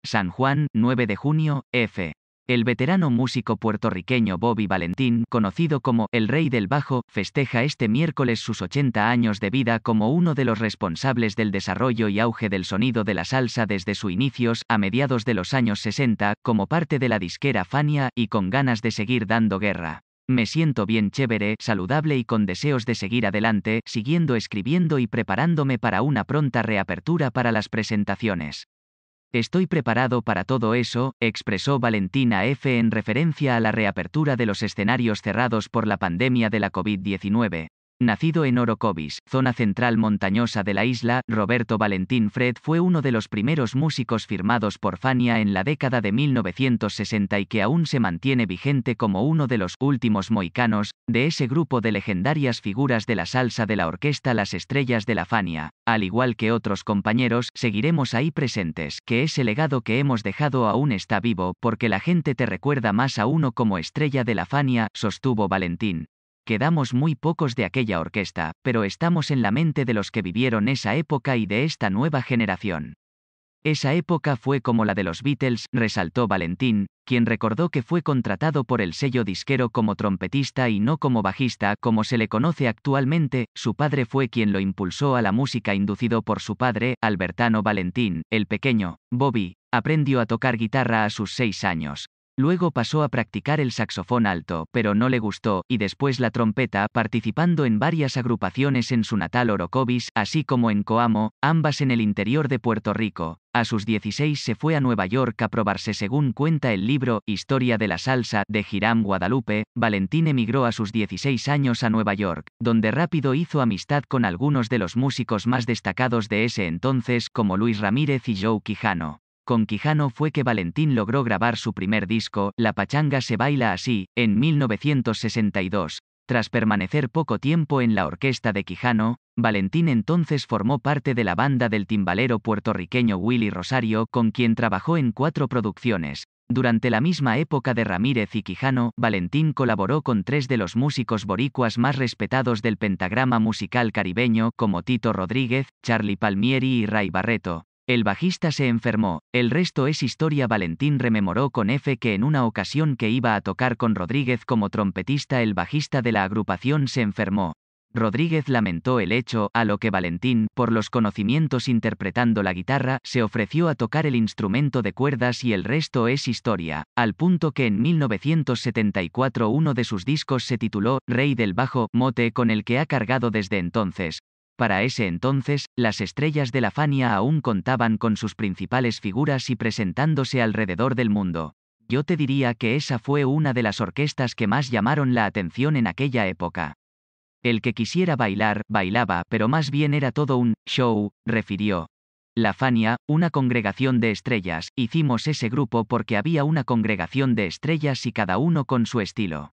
San Juan, 9 de junio, F. El veterano músico puertorriqueño Bobby Valentín, conocido como el Rey del Bajo, festeja este miércoles sus 80 años de vida como uno de los responsables del desarrollo y auge del sonido de la salsa desde sus inicios, a mediados de los años 60, como parte de la disquera Fania, y con ganas de seguir dando guerra. Me siento bien chévere, saludable y con deseos de seguir adelante, siguiendo escribiendo y preparándome para una pronta reapertura para las presentaciones. Estoy preparado para todo eso, expresó Valentín a F en referencia a la reapertura de los escenarios cerrados por la pandemia de la COVID-19. Nacido en Orocovis, zona central montañosa de la isla, Roberto Valentín Fred fue uno de los primeros músicos firmados por Fania en la década de 1960 y que aún se mantiene vigente como uno de los últimos mohicanos de ese grupo de legendarias figuras de la salsa de la orquesta Las Estrellas de la Fania. Al igual que otros compañeros, seguiremos ahí presentes, que ese legado que hemos dejado aún está vivo, porque la gente te recuerda más a uno como estrella de la Fania, sostuvo Valentín. Quedamos muy pocos de aquella orquesta, pero estamos en la mente de los que vivieron esa época y de esta nueva generación. Esa época fue como la de los Beatles, resaltó Valentín, quien recordó que fue contratado por el sello disquero como trompetista y no como bajista, como se le conoce actualmente. Su padre fue quien lo impulsó a la música, inducido por su padre, Albertano Valentín. El pequeño, Bobby, aprendió a tocar guitarra a sus 6 años. Luego pasó a practicar el saxofón alto, pero no le gustó, y después la trompeta, participando en varias agrupaciones en su natal Orocovis, así como en Coamo, ambas en el interior de Puerto Rico. A sus 16 se fue a Nueva York a probarse. Según cuenta el libro Historia de la Salsa de Hiram Guadalupe, Valentín emigró a sus 16 años a Nueva York, donde rápido hizo amistad con algunos de los músicos más destacados de ese entonces, como Luis Ramírez y Joe Quijano. Con Quijano fue que Valentín logró grabar su primer disco, La Pachanga se baila así, en 1962. Tras permanecer poco tiempo en la orquesta de Quijano, Valentín entonces formó parte de la banda del timbalero puertorriqueño Willy Rosario, con quien trabajó en 4 producciones. Durante la misma época de Ramírez y Quijano, Valentín colaboró con 3 de los músicos boricuas más respetados del pentagrama musical caribeño, como Tito Rodríguez, Charlie Palmieri y Ray Barreto. El bajista se enfermó, el resto es historia. Valentín rememoró con F que en una ocasión que iba a tocar con Rodríguez como trompetista, el bajista de la agrupación se enfermó. Rodríguez lamentó el hecho, a lo que Valentín, por los conocimientos interpretando la guitarra, se ofreció a tocar el instrumento de cuerdas y el resto es historia, al punto que en 1974 uno de sus discos se tituló Rey del Bajo, mote con el que ha cargado desde entonces. Para ese entonces, las Estrellas de la Fania aún contaban con sus principales figuras y presentándose alrededor del mundo. Yo te diría que esa fue una de las orquestas que más llamaron la atención en aquella época. El que quisiera bailar, bailaba, pero más bien era todo un show, refirió. La Fania, una congregación de estrellas, hicimos ese grupo porque había una congregación de estrellas y cada uno con su estilo.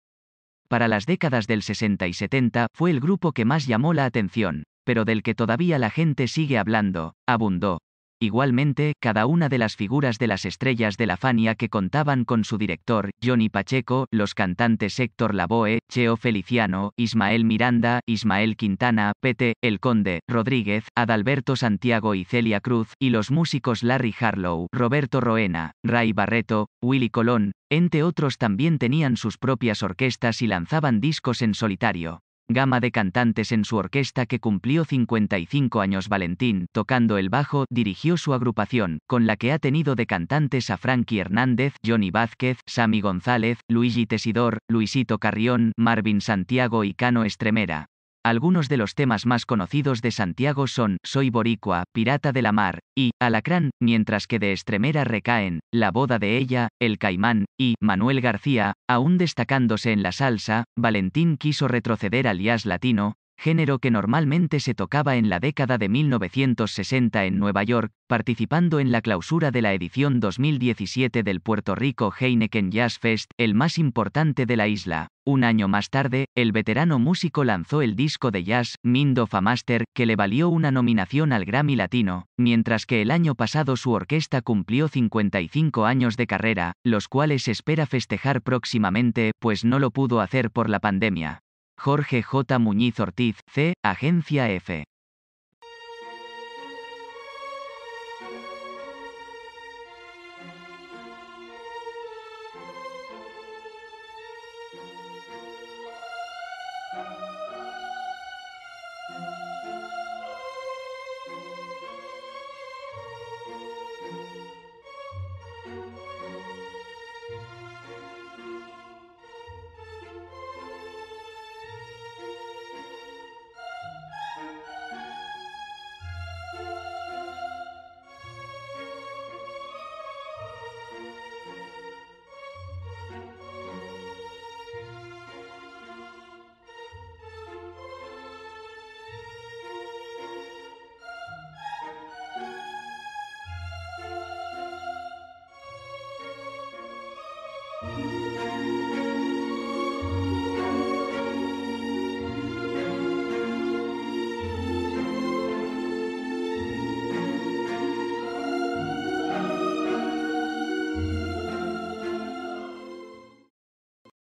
Para las décadas del 60 y 70 fue el grupo que más llamó la atención, pero del que todavía la gente sigue hablando, abundó. Igualmente, cada una de las figuras de las Estrellas de la Fania que contaban con su director, Johnny Pacheco, los cantantes Héctor Lavoe, Cheo Feliciano, Ismael Miranda, Ismael Quintana, Pete, El Conde, Rodríguez, Adalberto Santiago y Celia Cruz, y los músicos Larry Harlow, Roberto Roena, Ray Barreto, Willy Colón, entre otros, también tenían sus propias orquestas y lanzaban discos en solitario. Gama de cantantes en su orquesta que cumplió 55 años. Valentín, tocando el bajo, dirigió su agrupación, con la que ha tenido de cantantes a Frankie Hernández, Johnny Vázquez, Sammy González, Luigi Tesidor, Luisito Carrión, Marvin Santiago y Cano Estremera. Algunos de los temas más conocidos de Santiago son Soy Boricua, Pirata de la Mar, y Alacrán, mientras que de Estremera recaen La boda de ella, El Caimán, y Manuel García. Aún destacándose en la salsa, Valentín quiso retroceder al jazz latino, género que normalmente se tocaba en la década de 1960 en Nueva York, participando en la clausura de la edición 2017 del Puerto Rico Heineken Jazz Fest, el más importante de la isla. Un año más tarde, el veterano músico lanzó el disco de jazz, Mind of a Master, que le valió una nominación al Grammy Latino, mientras que el año pasado su orquesta cumplió 55 años de carrera, los cuales espera festejar próximamente, pues no lo pudo hacer por la pandemia. Jorge J. Muñiz Ortiz, C., Agencia F.